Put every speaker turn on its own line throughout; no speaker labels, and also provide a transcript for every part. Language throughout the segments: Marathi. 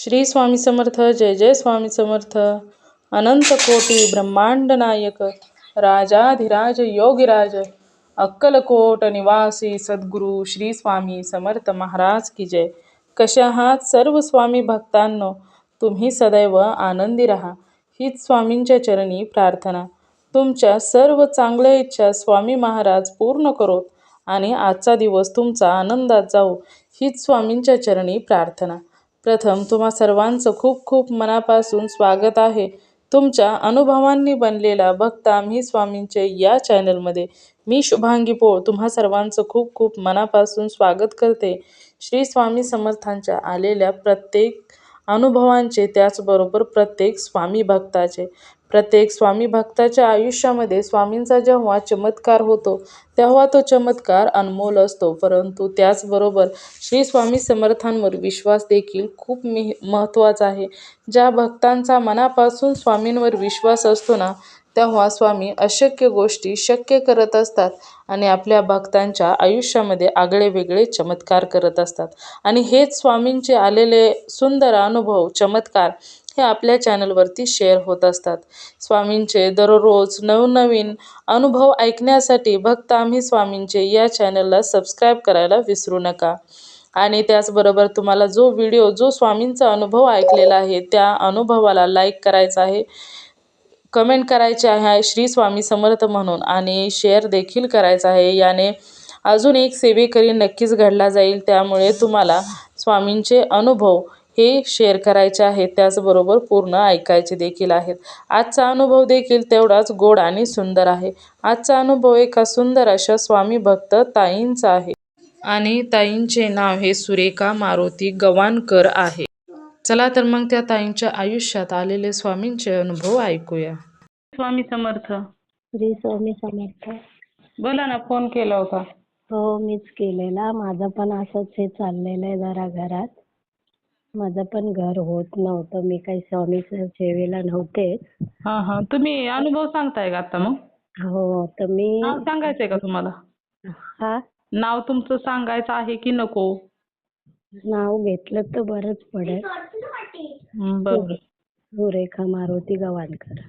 श्री स्वामी समर्थ. जय जय स्वामी समर्थ. अनंत कोटी ब्रह्मांड नायक राजाधिराज योगीराज अक्कलकोट निवासी सद्गुरू श्री स्वामी समर्थ महाराज की जय. कशा आहात सर्व स्वामी भक्तांनो? तुम्ही सदैव आनंदी राहा हीच स्वामींच्या चरणी प्रार्थना. तुमच्या सर्व चांगल्या इच्छा स्वामी महाराज पूर्ण करोत आणि आजचा दिवस तुमचा आनंदात जाऊ हीच स्वामींच्या चरणी प्रार्थना. प्रथम तुम्हा सर्वांचं खूप खूप मनापासून स्वागत आहे. तुमच्या अनुभवांनी बनलेला भक्त आम्ही स्वामींचे या चॅनलमध्ये मी शुभांगी पोळ तुम्हा सर्वांचं खूप खूप मनापासून स्वागत करते. श्री स्वामी समर्थांच्या आलेल्या प्रत्येक अनुभवांचे, त्याचबरोबर प्रत्येक स्वामी भक्ताच्या आयुष्यामध्ये स्वामींचा जेव्हा चमत्कार होतो तेव्हा तो चमत्कार अनमोल असतो. परंतु त्याचबरोबर श्री स्वामी समर्थांवर विश्वास देखील खूप महत्त्वाचा आहे. ज्या भक्तांचा मनापासून स्वामींवर विश्वास असतो ना, तेव्हा स्वामी अशक्य गोष्टी शक्य करत असतात आणि आपल्या भक्तांच्या आयुष्यामध्ये आगळे वेगळे चमत्कार करत असतात. आणि हेच स्वामींचे आलेले सुंदर अनुभव, चमत्कार हे आपल्या चॅनलवरती शेअर होत असतात. स्वामींचे दररोज नवनवीन अनुभव ऐकण्यासाठी भक्त आम्ही स्वामींचे या चॅनलला सबस्क्राईब करायला विसरू नका. आणि त्याचबरोबर तुम्हाला जो स्वामींचा अनुभव ऐकलेला आहे त्या अनुभवाला लाईक करायचा आहे, कमेंट करायचे आहे श्री स्वामी समर्थ म्हणून, आणि शेअर देखील करायचा आहे. याने अजून एक सेवेकरी नक्कीच घडला जाईल. त्यामुळे तुम्हाला स्वामींचे अनुभव हे शेअर करायचे आहेत, त्याचबरोबर पूर्ण ऐकायचे देखील आहेत. आजचा अनुभव देखील तेवढाच गोड आणि सुंदर आहे. आजचा अनुभव एका सुंदर अशा स्वामी भक्त ताईंचा आहे आणि ताईंचे नाव हे सुरेखा मारुती गवाणकर आहे. चला तर मग त्या ताईंच्या आयुष्यात आलेले स्वामींचे अनुभव ऐकूया. स्वामी समर्थ.
श्री स्वामी समर्थ.
बोला ना, फोन केला होता.
हो, मीच केलेला. माझं पण असंच हे चाललेलं आहे जरा घरात. माझं पण घर होत नव्हतं. मी काही स्वामीच्या सेवेला नव्हते.
तुम्ही अनुभव सांगताय का आता? मग
हो, तर मी
नाव सांगायचंय का तुम्हाला?
हा
नाव तुमचं सांगायचं आहे की नको?
नाव घेतलं तर बरंच पडेल.
बरं
सुरेखा मारुती गवाणकर.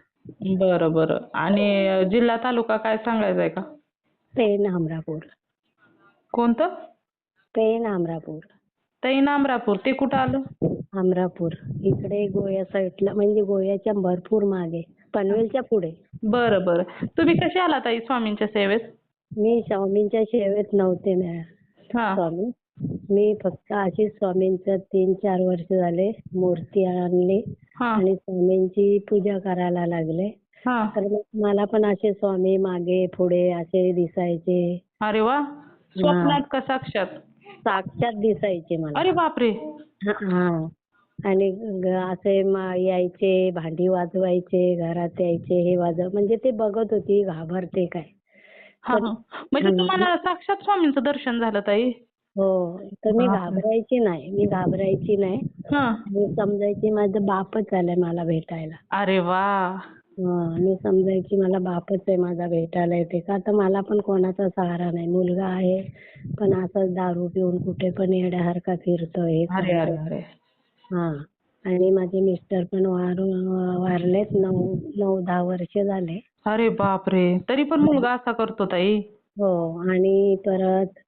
बरं बरं. आणि जिल्हा तालुका काय सांगायचा आहे का?
पेण अमरापूर.
कोणतं?
पेण अमरापूर.
तैन अमरापूर. ते कुठं आलं?
अमरापूर इकडे गोव्या साईडला, म्हणजे गोव्याच्या भरपूर मागे, पनवेलच्या पुढे.
बरं बरं. तुम्ही कसे आला ताई स्वामींच्या सेवेत?
मी स्वामींच्या सेवेत नव्हते ना स्वामी. मी फक्त अशी स्वामींचं 3-4 वर्ष झाले मूर्ती आणली आणि स्वामींची पूजा करायला लागले. तर मला पण असे स्वामी मागे पुढे असे दिसायचे.
अरे वा. स्वप्नात का साक्षात?
साक्षात दिसायचे मला.
अरे बापरे.
हा. आणि असे यायचे, भांडी वाजवायचे, घरात यायचे, हे म्हणजे ते बघत होती घाबरते काय.
म्हणजे तुम्हाला साक्षात स्वामींचं दर्शन झालं ताई?
हो. तर मी घाबरायची नाही. मी समजायची माझं बापच आलाय मला भेटायला.
अरे वा.
मी समजायची मला बापच आहे माझा भेटायला येते. का तर मला पण कोणाचा सहारा नाही. मुलगा आहे पण असंच दारू पिऊन कुठे पण येड्यासारखा फिरतोय. आणि माझे मिस्टर पण वारलेत. 9-10 वर्ष झाले.
अरे बापरे. तरी पण मुलगा असा करतो ताई?
हो. आणि परत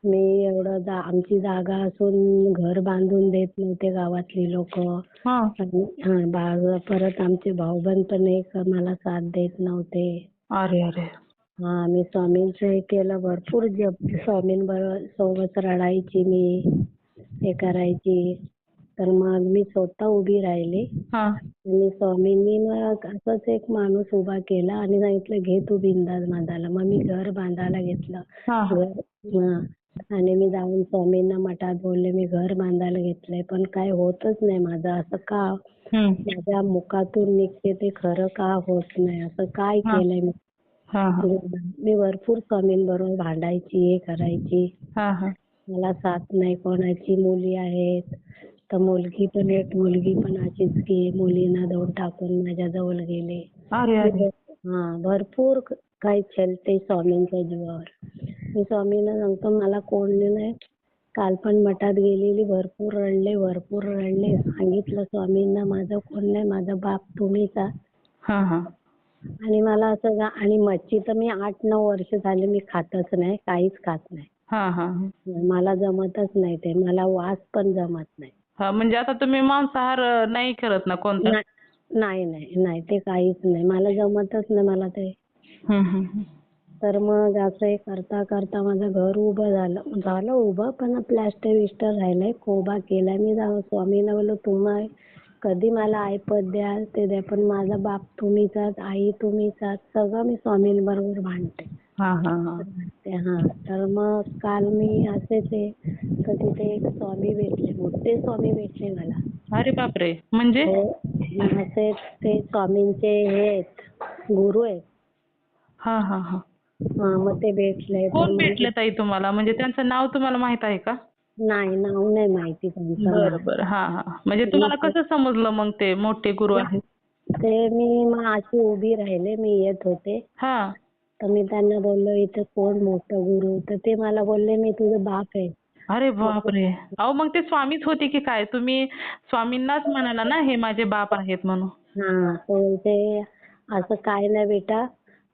मी एवढं आमची जागा असून घर बांधून देत नव्हते गावातली लोक. परत आमचे भाऊबंद पण एक मला साथ देत नव्हते.
अरे अरे.
मी स्वामींचं हे केलं, भरपूर स्वामींबरोबर सोबत रडायची मी, हे करायची. तर मग मी स्वतः उभी राहिली आणि स्वामींनी मग असंच एक माणूस उभा केला आणि सांगितलं घे तू बिंदास बांधायला. मग मी घर बांधायला घेतलं. आणि मी जाऊन स्वामींना मठात बोलले मी घर बांधायला घेतलंय पण काय होतच नाही माझं. असं का माझ्या मुखातून निघते ते खरं का होत नाही, असं काय केलंय मी. मी भरपूर स्वामींबरोबर भांडायची, हे करायची. मला साथ नाही कोणाची. मुली आहेत तर मुलगी पण अशीच की मुलींना देऊन टाकून माझ्या जवळ गेले. भरपूर काही छलते स्वामींच्या जीवावर. मी स्वामींना सांगतो मला कोण नाही काल पण मठात गेलेली, भरपूर रडले. सांगितलं स्वामींना, माझं कोण नाही, माझा बाप तुम्हीच आहात.
हा हा
आणि मला असं आणि मच्छी तर मी 8-9 वर्ष झाले मी खातच नाही, काहीच खात नाही.
हा हा
मला जमतच नाही ते, मला वास पण जमत नाही.
हा. म्हणजे आता तुम्ही मांसाहार नाही करत ना कोणता?
नाही ते काहीच नाही, मला जमतच नाही मला ते.
हम्म.
तर मग असं हे करता करता माझं घर उभं झालं उभं, पण प्लॅस्टर विस्टर राहिलंय, कोबा केलाय. मी स्वामींना बोललो, तुम्ही कधी मला ऐपत द्याल ते द्या, पण माझा बाप तुम्हीच आहात, आई तुम्हीच आहात. सगळं मी स्वामींबरोबर भांडते.
हा हा हा
तर मग काल मी असेच आहे, तर तिथे एक स्वामी भेटले, मोठे स्वामी भेटले मला.
अरे बापरे. म्हणजे?
हो, असे ते स्वामींचे हे आहेत, गुरु आहेत.
हा हा हा.
मग ते भेटले. तर
कोण
मग
भेटले ताई तुम्हाला? म्हणजे त्यांचं नाव तुम्हाला माहित आहे का?
नाही, नाव नाही माहिती त्यांचं मला.
बरं बरं. हा हा. म्हणजे
मग
तुम्हाला कसं समजलं मग ते मोठे गुरु आहेत?
मी मग अशी उभी राहिले, मी येत होते.
हा.
तर मी त्यांना बोललो, इथे कोण मोठं गुरु? तर ते मला बोलले, मी तुझे बाप आहे.
अरे बापरे. अहो मग ते स्वामीच होते की काय? तुम्ही स्वामींनाच म्हणाला ना, हे माझे बाप आहेत म्हणून.
तो बोलते, असं काय नाही बेटा,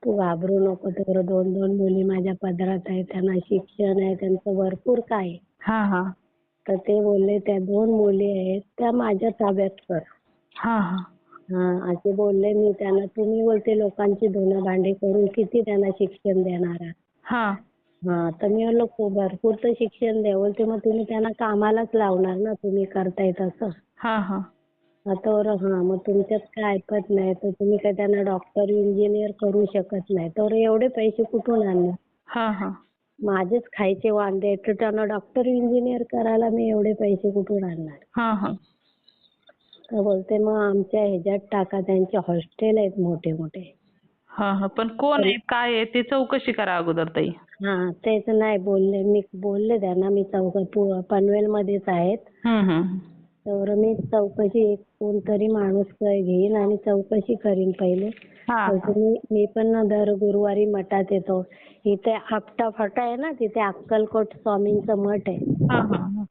तू घाबरू नको. तर 2 मुली माझ्या पदरात आहेत, त्यांना शिक्षण आहे, त्यांचं भरपूर काय आहे.
हा हा
तर ते बोलले, त्या 2 मुली आहेत, त्या माझ्या ताब्यात कर.
हा हा
असे बोलले मी त्यांना. तुम्ही बोलते लोकांची धुणं भांडी करून किती त्यांना शिक्षण देणार आहात.
हा
तर मी म्हणलं, भरपूर तर शिक्षण द्या. बोलते, मग तुम्ही त्यांना कामालाच लावणार ना, तुम्ही करताय तसं.
हा हा
तर मग तुमच्यात काय ऐपत नाही, तर तुम्ही काय त्यांना डॉक्टर इंजिनियर करू शकत नाही. तर एवढे पैसे कुठून आणणार?
हा हा
माझेच खायचे वांदे आहेत, तर त्यांना डॉक्टर इंजिनियर करायला मी एवढे पैसे कुठून आणणार?
हा हा
तर बोलते, मग आमच्या ह्याच्यात टाका, त्यांचे हॉस्टेल आहेत मोठे मोठे.
हा हा. पण कोण आहे काय आहे ते चौकशी करा अगोदर ताई.
तेच नाही बोलले. मी बोलले त्यांना, मी पनवेलमध्येच आहेत.
हम्म.
तर मी चौकशी, कोणतरी माणूस घेईन आणि चौकशी करीन पहिले.
हा
मी पण ना दर गुरुवारी मठात येतो. इथे आपटा फाटा आहे ना, तिथे अक्कलकोट स्वामींचं मठ आहे.
हा हा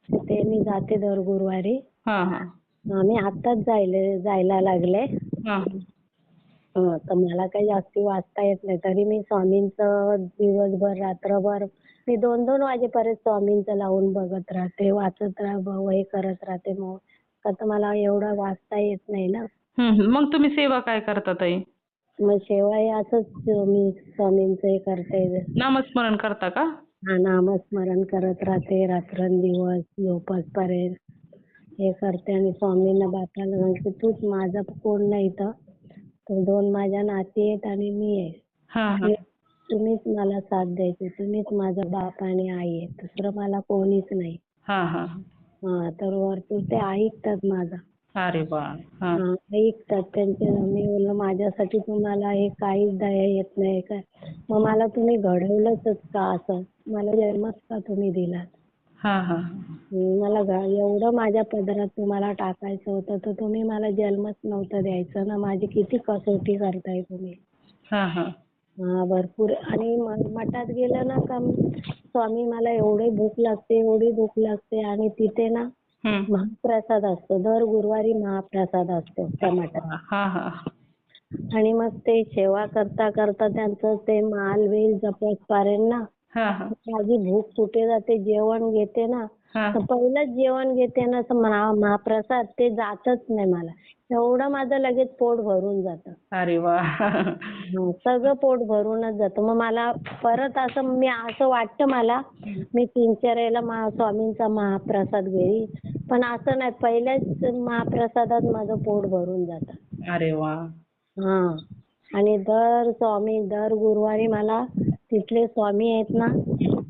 तिथे मी जाते दर गुरुवारी.
हा हा
मी आत्ताच जायला लागले.
हा
तर मला काही जास्ती वाचता येत नाही, तरी मी स्वामींचं दिवसभर रात्रभर मी 2-2 वाजेपर्यंत स्वामींचं लावून बघत राहते, वाचत वही करत राहते. मग आता मला एवढं वाचता येत नाही ना.
मग तुम्ही सेवा काय करता ताई?
मग सेवा हे असंच मी स्वामींचं हे करते.
नामस्मरण करता का?
नामस्मरण करत राहते, रात्रंदिवस झोपेपर्यंत हे करते. आणि स्वामींना बापाला सांगते, तूच माझा कोण नाही इथं. तो 2 माझ्या नाती आहेत आणि मी आहे.
हा हा
तुम्हीच मला साथ द्यायची, तुम्हीच माझा बाप आणि आई आहे, दुसरं मला कोणीच नाही.
हा हा
तर वरतून ते ऐकतात माझं.
अरे वा. हा
ऐकतात त्यांचे. मी बोललं, माझ्यासाठी तुम्हाला हे काहीच दया येत नाही काय? मग मला तुम्ही घडवलंच का असं? मला जन्मच का तुम्ही दिलात?
हा हा
मला एवढं माझ्या पदरात तुम्हाला टाकायचं होतं, तर तुम्ही मला जन्मच नव्हतं द्यायचं ना. माझी किती कसोटी करताय तुम्ही.
हा हा
भरपूर. आणि मठात गेलं ना का स्वामी, मला एवढी भूक लागते. आणि तिथे ना महाप्रसाद असतो, दर गुरुवारी महाप्रसाद असतो त्या मठात.
हा हा
आणि मग ते सेवा करता करता त्यांचं ते माल वेल जपतपर्यंत ना
हा हा
माझी भूक कुठे जाते. जेवण घेते ना, तर पहिलंच जेवण घेते ना, तर महाप्रसाद ते जातच नाही मला. एवढं माझं लगेच पोट भरून जातं.
अरे वा.
सगळं पोट भरूनच जातं. मग मला परत असं वाटतं मला, मी 3-4 वेळेला स्वामींचा महाप्रसाद घेईन, पण असं नाही, पहिल्याच महाप्रसादात माझं पोट भरून जातं.
अरे वा.
आणि दर गुरुवारी मला तिथले स्वामी आहेत ना,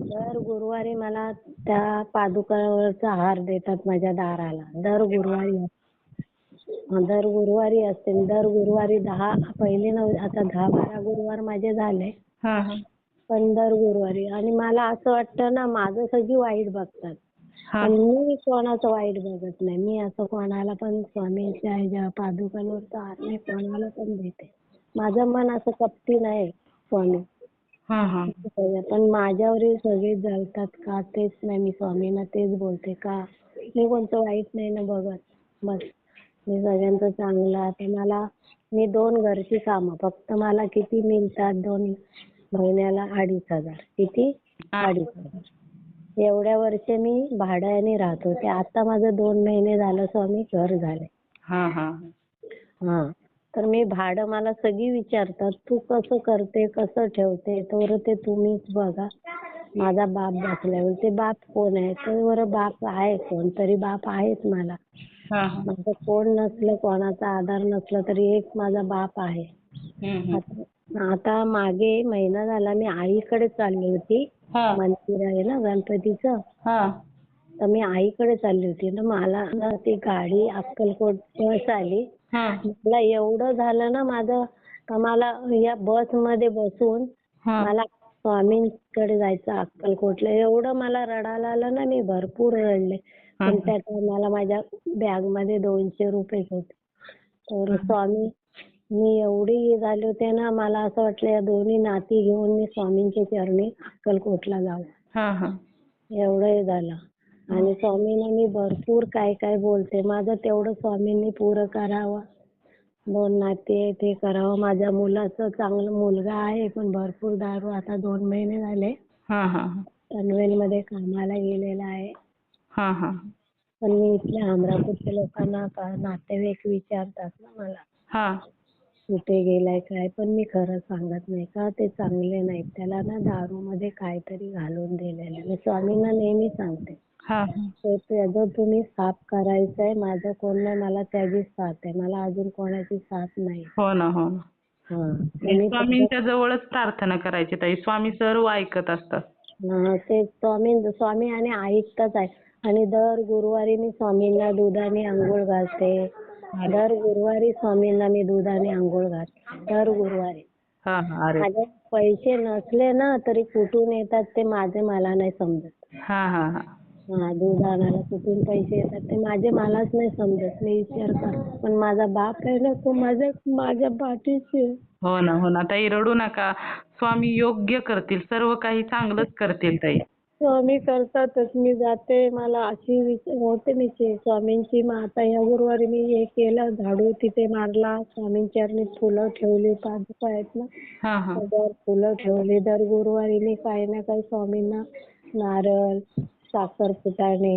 दर गुरुवारी मला त्या पादुकांवरचा हार देतात माझ्या दाराला. दर गुरुवारी असते. दर गुरुवारी 10, पहिले आता 10-12 गुरुवार माझे झाले.
हा हा
पण दर गुरुवारी. आणि मला असं वाटतं ना, माझं सगळी वाईट बघतात, पण मी कोणाचं वाईट बघत नाही. मी असं कोणाला पण स्वामींच्या ह्याच्या पादुकांवरचा हार मी कोणाला पण देते. माझं मन असं कपटी नाही स्वामी.
हा हा
पण माझ्यावरही सगळे जळतात का तेच नाही, मी स्वामींना तेच बोलते का मी कोणतं वाईट नाही ना बघत. बस मी सगळ्यांचं चांगलं. आता मी 2 घरची कामं फक्त मला किती मिळतात 2 महिन्याला 2,500. किती?
हा
2,500. एवढ्या वर्ष मी भाड्याने राहत होते. आता माझं 2 महिने झालं स्वामी घर झाले.
हा हा
हा. तर मी भाडं मला सगळी विचारतात तू कसं करते कसं ठेवते तर ते तुम्हीच बघा. माझा बाप बसल्यावर ते बाप कोण आहे तर बरं बाप आहे कोण तरी बाप आहेच मला.
हा
माझं कोण नसलं कोणाचा आधार नसला तरी एक माझा बाप आहे.
हम्म.
आता मागे महिना झाला मी आईकडे चालली होती.
हा
मंदिर आहे ना गणपतीचं.
हा
तर मी आईकडे चालली होती ना मला ना ती गाडी अक्कलकोट बस आली.
हा
मला एवढं झालं ना माझं का मला या बस मध्ये बसून
हा
मला स्वामींकडे जायचं अक्कलकोटला. एवढं मला रडायला आलं ना मी भरपूर रडले. पण त्या टायमाला माझ्या बॅग मध्ये 200 रुपये होते. तर स्वामी मी एवढी हे झाले होते ना मला असं वाटलं या दोन्ही नाती घेऊन मी स्वामींच्या चरणी अक्कलकोटला जावं.
हा हा
एवढं हे झालं. आणि स्वामींना मी भरपूर काय काय बोलते. माझं तेवढं स्वामींनी पुरं करावं. 2 नाते आहे ते करावं. माझ्या मुलाचं चांगलं मुलगा आहे पण भरपूर दारू. आता 2 महिने झाले
हा हा
पनवेलमध्ये कामाला गेलेला आहे.
हा हा
पण मी इथल्या अमरापूरच्या लोकांना नातेवाईक विचारतात ना मला
हा
कुठे गेलाय काय पण मी खरं सांगत नाही का ते चांगले नाहीत. त्याला ना दारूमध्ये काहीतरी घालून दिलेलं आहे. मी स्वामींना नेहमी सांगते
हा
त्याचं तुम्ही साफ करायचंय. माझं कोण नाही मला त्याचीच साथ आहे. मला अजून कोणाची साथ नाही.
हो ना हो ना.
हा.
आणि स्वामींच्या जवळच प्रार्थना करायची ताई. स्वामी सर्व ऐकत असतात.
ते स्वामी आणि ऐकतच आहे. आणि दर गुरुवारी मी स्वामींना दुधाने अंघोळ घालते. दर गुरुवारी स्वामींना मी दुधाने अंघोळ घालते. दर गुरुवारी.
हा हा अरे
माझे पैसे नसले ना तरी कुठून येतात ते माझे मला नाही समजत.
हा हा हा
दूध आणायला कुठून पैसे येतात ते मलाच नाही समजत. मी विचार करते पण माझा बाप आहे ना तो माझ्या पाठीशी आहे.
हो ना हो ना ताई रडू नका. स्वामी योग्य करतील. सर्व काही चांगलंच करतील ताई.
स्वामी करतातच. मी जाते मला अशी होते मी स्वामींची आता या गुरुवारी मी हे केलं झाडू तिथे मारला. स्वामींच्या चरणी फुलं ठेवली. पादुका आहेत ना
हा हा
त्याच्यावर फुलं ठेवली. दर गुरुवारी मी काही ना काही स्वामींना नारळ साखर फुटाणे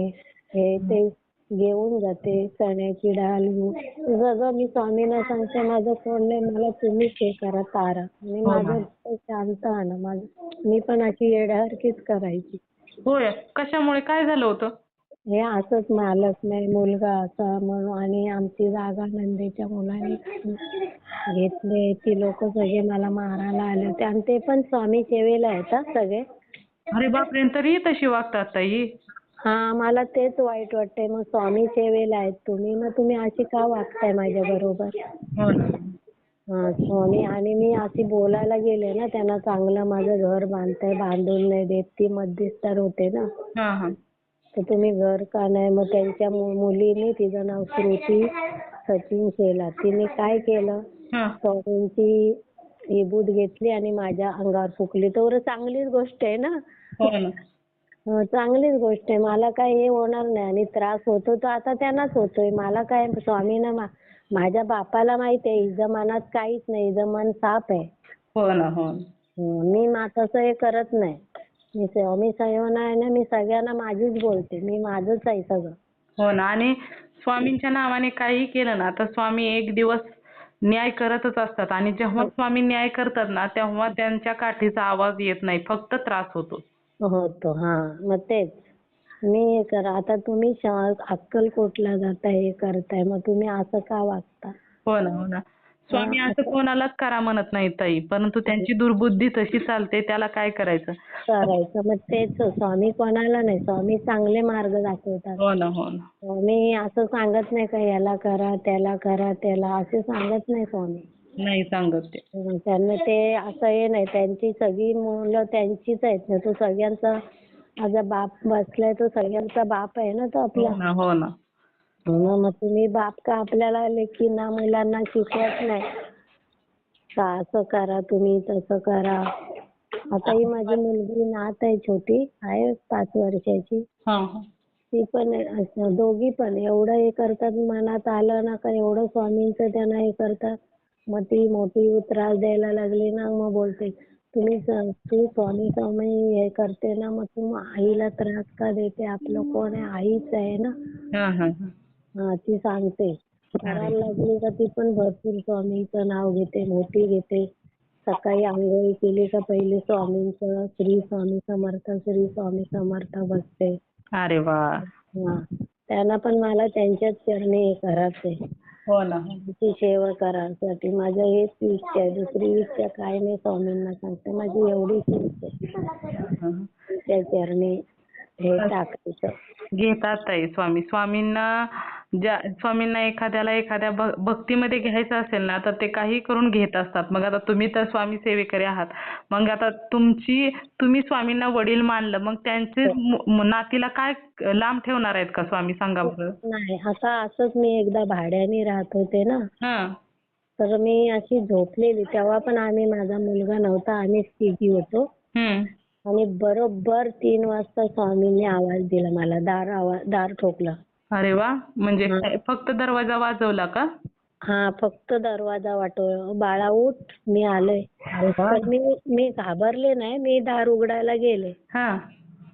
हे ते घेऊन जाते. चण्याची डाळ सगळं मी स्वामींना सांगते माझं कोण नाही मला तुम्हीच हे करा तारा. आणि
हो ना.
माझं शांत आणा. मी पण अशी येड्यासारखीच करायची.
होय कशामुळे काय झालं होतं?
हे असंच मालक नाही मुलगा असा म्हणून आणि आमची जागा नंदेच्या मुलाने घेतले. ती लोक सगळे मला मारायला आले होते आणि ते पण स्वामी सेवेला आहेत हा सगळे.
अरे बापरे तरी तशी वागतात ताई.
हा मला तेच वाईट वाटतंय. मग स्वामी सेवेला आहेत तुम्ही मग तुम्ही अशी का वागताय माझ्या बरोबर.
हो ना.
स्वामी आणि मी अशी बोलायला गेले ना त्यांना चांगलं माझं घर बांधताय बांधून नाही देत. ती मध्यस्थर होते ना.
हा हा
तर तुम्ही घर का नाही. मग त्यांच्या मुलीने तिचं नाव श्रुती सचिन शेलार. तिने काय केलं
हा
स्वामींची विभूत घेतली आणि माझ्या अंगावर फुकली. तर चांगलीच गोष्ट आहे ना.
हो ना.
चांगलीच गोष्ट आहे. मला काय हे होणार नाही आणि त्रास होतो तो आता त्यांनाच होतोय. मला काय स्वामींना माझ्या बापाला माहिती आहे हिचं मनात काहीच नाही. हिचं मन साफ आहे.
हो ना हो ना.
मी तसं हे करत नाही. मी स्वामी सेवना आहे ना मी सगळ्यांना माझीच बोलते. मी माझंच आहे सगळं.
हो ना आणि स्वामींच्या नावाने काही केलं ना तर स्वामी एक दिवस न्याय करतच असतात आणि जेव्हा स्वामी न्याय करतात ना तेव्हा त्यांच्या काठीचा आवाज येत नाही फक्त त्रास होतो.
होतो. हा मग तेच मी हे करा. आता तुम्ही अक्कलकोटला जाताय हे करताय मग तुम्ही असं का वागता.
हो ना हो ना. स्वामी असं कोणालाच करा म्हणत नाही ताई परंतु त्यांची दुर्बुद्धी तशी चालते त्याला काय करायचं.
करायचं मग तेच स्वामी कोणाला नाही. स्वामी चांगले मार्ग दाखवतात.
हो ना हो ना.
स्वामी असं सांगत नाही का याला करा त्याला करा त्याला असे सांगत नाही स्वामी.
नाही सांगत ते.
त्यांना ते असं हे नाही. त्यांची सगळी मुलं त्यांचीच आहेत ना. तो सगळ्यांचा माझा बाप बसलाय तो सगळ्यांचा बाप आहे ना तो आपला.
हो ना हो ना.
मग तुम्ही बाप का आपल्याला लेकींना मुलांना शिकवत नाही का असं करा तुम्ही तसं करा. आता ही माझी मुलगी नात आहे, छोटी आहे 5 वर्षाची.
हा
ती पण असं दोघी पण एवढं हे करतात, मनात आलं ना का एवढं स्वामींचं त्यांना हे करतात. मग ती मोठी त्रास द्यायला लागली ना, मग बोलते तू स्वामी स्वामी हे करते ना, मग तू आईला त्रास का देते? आपलं कोण आहे? आईच आहे ना.
हा हा
हा, ती सांगते. करायला लागली का ती पण भरपूर स्वामींचं नाव घेते, मोठी घेते. सकाळी अंघोळी केली का पहिले स्वामींचं श्री स्वामी समर्थ, श्री स्वामी समर्थ बसते.
अरे वा.
हा, त्यांना पण मला त्यांच्याच चरणी हे करायचंय.
हो ना.
त्यांची सेवा करायसाठी माझं हेच इच्छा आहे, दुसरी इच्छा काय नाही. स्वामींना सांगते माझी एवढीच इच्छा आहे, त्या चरणी हे टाकायचं.
घेतात ताई स्वामी. स्वामींना एखाद्या भक्तीमध्ये घ्यायचं असेल ना, तर ते काही करून घेत असतात. मग आता तुम्ही तर स्वामी सेवेकरी आहात. मग आता तुम्ही स्वामींना वडील मानलं, मग त्यांचे नातीला काय लांब ठेवणार आहेत का स्वामी? सांगा बरं.
नाही, आता असंच मी एकदा भाड्याने राहत होते ना,
हा
तर मी अशी झोपलेली. तेव्हा पण माझा मुलगा नव्हता, आम्हीच तिघी होतो. आणि बरोबर 3 वाजता स्वामींनी आवाज दिला मला, दार ठोकलं.
अरे वा. म्हणजे फक्त दरवाजा वाजवला का?
हा, फक्त दरवाजा वाटव, बाळा उठ, मी आलोय. तर मी घाबरले नाही, मी दार उघडायला गेले.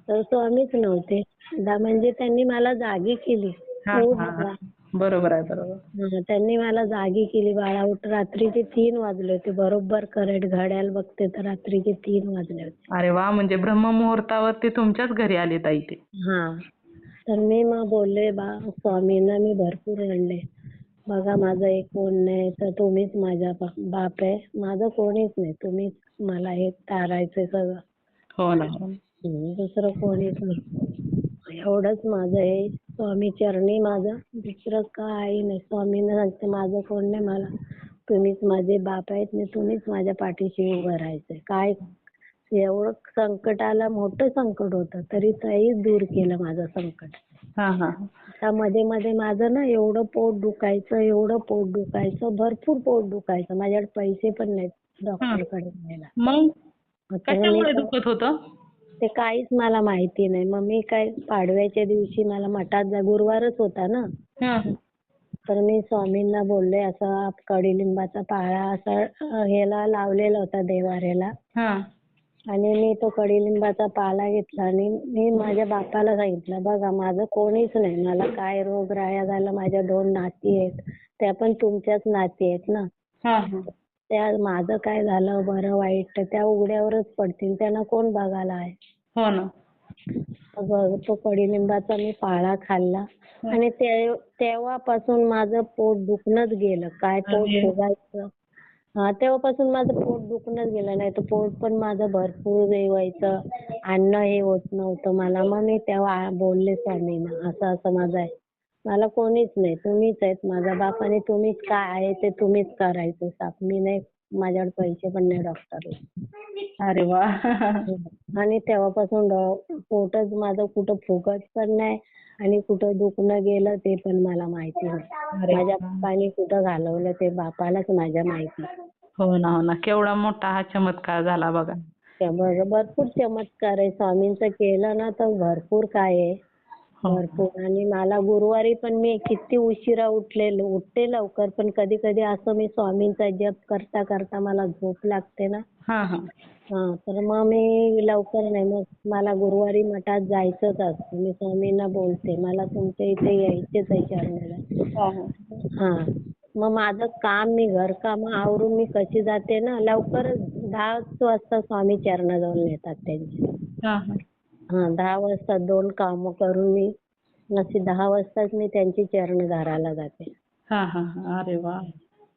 तर स्वामीच नव्हते. म्हणजे त्यांनी मला जागी केली. उठ बाळा.
बरोबर आहे, बरोबर.
त्यांनी मला जागी केली, बाळा उठ. रात्रीचे 3 वाजले होते, बरोबर करेक्ट घड्याळ बघते तर रात्रीचे 3 वाजले होते.
अरे वा. म्हणजे ब्रह्ममुहूर्तावर ते तुमच्याच घरी आले ताई ते.
हा, तर मी मग बोलले स्वामींना, मी भरपूर रडले. बघा माझं एक कोण नाही, तर तुम्हीच माझा बाप आहे. माझं कोणीच नाही, तुम्हीच मला हे तारायचंय सगळं.
हो ना.
दुसरं कोणीच नाही. एवढंच माझं हे स्वामी चरणी, माझं दुसरं काही नाही. स्वामींना सांगते माझं कोण नाही, मला तुम्हीच माझे बाप आहेत, तुम्हीच माझ्या पाठीशी उभं राहायचंय. काय एवढं संकट आलं, मोठं संकट होतं, तरी ताईच दूर केलं माझं संकट. आता मध्ये मध्ये माझं ना एवढं पोट दुखायचं, भरपूर पोट दुखायचं. माझ्याकडे पैसे पण नाहीत डॉक्टरकडे न्यायला.
मग
तर
कशामुळे दुखत होतं?
ते काहीच मला माहिती नाही. मग मी काय पाडव्याच्या दिवशी मला मठात गुरुवारच होता ना, तर मी स्वामींना बोलले, असा कडुलिंबाचा पाला असा ह्याला लावलेला होता देवाऱ्याला. आणि मी तो कडुलिंबाचा पाला घेतला आणि मी माझ्या बापाला सांगितलं, बघा माझं कोणीच नाही, मला काय रोगराया झालं, माझ्या 2 नाती आहेत, त्या पण तुमच्याच नाती आहेत ना. त्या माझं काय झालं बरं वाईट तर त्या उघड्यावरच पडतील, त्यांना कोण बघायला आहे.
हो ना.
तो कडुलिंबाचा मी पाला खाल्ला आणि तेव्हापासून माझं पोट दुखणंच गेलं. काय पोट फुगायचं. तेव्हापासून माझं पोट दुखणंच गेलं. नाही तर पोट पण माझं भरपूर हे व्हायचं, अन्न हे होत नव्हतं मला. मग मी तेव्हा बोलले स्वामींना, असं असं माझं आहे, मला कोणीच नाही, तुम्हीच आहेत माझा बाप आणि तुम्हीच काय आहे ते तुम्हीच करायचं साप. मी नाही, माझ्याकडे पैसे पण नाही डॉक्टर.
अरे वा.
आणि तेव्हापासून पोटच माझं कुठं फुगत पण नाही आणि कुठं दुखणं गेलं ते पण मला माहिती नाही. माझ्या बापाने कुठं घालवलं ते बापालाच माझ्या माहिती.
हो ना, हो ना. केवढा मोठा हा चमत्कार झाला बघा.
भरपूर चमत्कार आहे स्वामींचं केलं ना, तर भरपूर काय आहे, भरपूर. आणि मला गुरुवारी पण मी किती उशिरा उठते लवकर, पण कधी कधी असं मी स्वामींचा जप करता करता मला झोप लागते ना, तर मग मी लवकर नाही, मग मला गुरुवारी मठात जायचंच असतं. मी स्वामींना बोलते, मला तुमच्या इथे यायचेच आहे चरणाला. मग माझं काम, मी घरकाम आवरून मी कशी जाते ना, लवकर 10 वाजता स्वामी चरणाजवळ नेतात त्यांची. 10 वाजता 2 कामं करून मी अशी 10 वाजताच मी त्यांची चरण धरायला जाते.
अरे वा.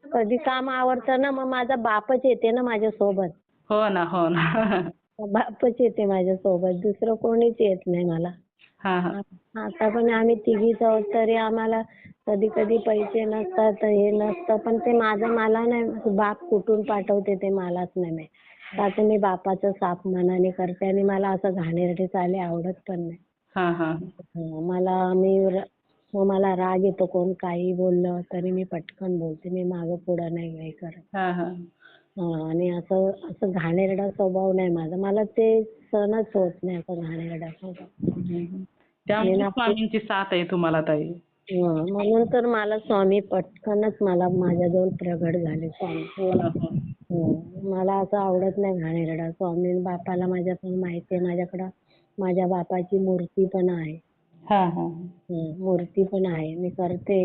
कधी काम आवरतं ना, मग माझा बापच येते ना माझ्यासोबत.
हो ना, हो ना.
बापच येते माझ्यासोबत, दुसरं कोणीच येत नाही मला. आता पण आम्ही तिघीच आहोत, तरी आम्हाला कधी कधी पैसे नसतात, हे नसतं, पण ते माझं मला नाही, बाप कुठून पाठवते ते मलाच नाही माहित. आता मी बापाचं साफ मनाने करते आणि मला असं घाणेरडे चाले आवडत पण नाही. मला राग येतो, कोण काही बोललं तरी मी पटकन बोलते, मी मागं पुढं नाही काही करत. आणि असं असं घाणेरडा स्वभाव नाही माझा. मला ते सहनच होत नाही असं घाणेरडा स्वभाव.
त्यामुळे स्वामींची साथ आहे तुम्हाला ताई.
म्हणून तर मला स्वामी पटकनच मला माझ्याजवळ प्रगट झाले स्वामी.
हो ना, हो.
मला असं आवडत नाही घाणेरडा. स्वामी बापाला माझ्या पण माहिती आहे. माझ्याकडं माझ्या बापाची मूर्ती पण आहे. मूर्ती पण आहे. मी करते.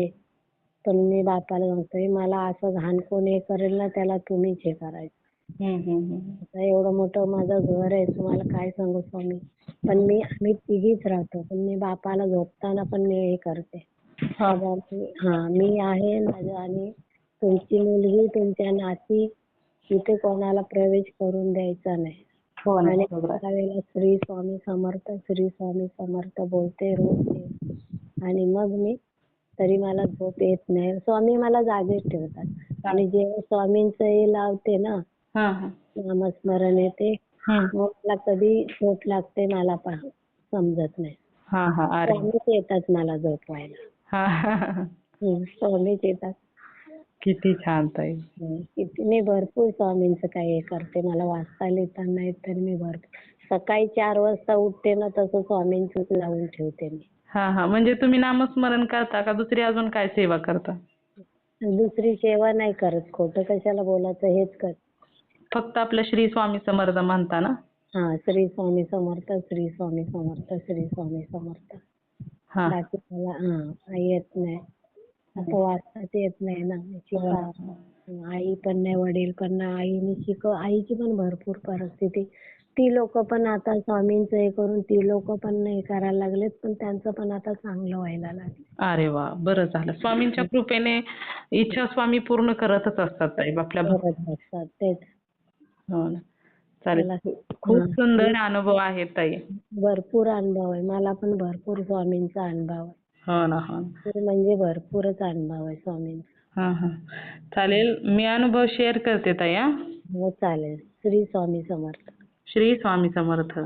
पण मी बापाला म्हणते मला असं घाण कोण हे करेल ना त्याला तुम्हीच हे करायचं. आता एवढं मोठं माझं घर आहे तुम्हाला काय सांगू स्वामी. पण आम्ही तिघीच राहतो. पण मी बापाला झोपताना पण मी हे करते. मी आहे माझं आणि तुमची मुलगी तुमच्या नाती इथे कोणाला प्रवेश करून द्यायचा नाही. आणि त्यावेळेला श्री स्वामी समर्थ बोलते रोज आणि मग मी तरी मला झोप येत नाही. स्वामी मला जागेच ठेवतात आणि जेव्हा स्वामींचं हे लावते ना नामस्मरण येते मग मला कधी झोप लागते मला पण समजत नाही. स्वामीच येतात मला झोपवायला. स्वामीच येतात.
किती छान ताई.
किती मी भरपूर स्वामींचं काही हे करते. मला वाचता लिहिता नाही तर मी भरपूर सकाळी 4 वाजता उठते ना तसं स्वामींचंच लावून ठेवते मी.
म्हणजे तुम्ही नामस्मरण करता का दुसरी अजून काय सेवा करता?
दुसरी सेवा नाही करत. खोटं कशाला बोलायचं हेच कर.
फक्त आपलं श्री स्वामी समर्थ म्हणता ना?
श्री स्वामी समर्थ, श्री स्वामी समर्थ, श्री स्वामी समर्थ. बाकी मला येत नाही. आता वाचताच येत नाही ना. आई पण नाही वडील पण नाही. आईची पण भरपूर परिस्थिती. ती लोक पण आता स्वामींचं हे करून ती लोक पण नाही करायला लागलेत. पण त्यांचं पण आता चांगलं व्हायला लागलं.
अरे वा, बरं झालं. स्वामींच्या कृपेने इच्छा स्वामी पूर्ण करतच असतात ताई आपल्या
असतात तेच.
हो ना. चालेल. खूप सुंदर अनुभव आहेत ताई.
भरपूर अनुभव आहे. मला पण भरपूर स्वामींचा अनुभव आहे.
हो ना.
म्हणजे भरपूरच अनुभव आहे स्वामींचा.
चालेल. मी अनुभव शेअर करते ताई.
हो चालेल. श्री स्वामी समर्थ.
श्री स्वामी समर्थ.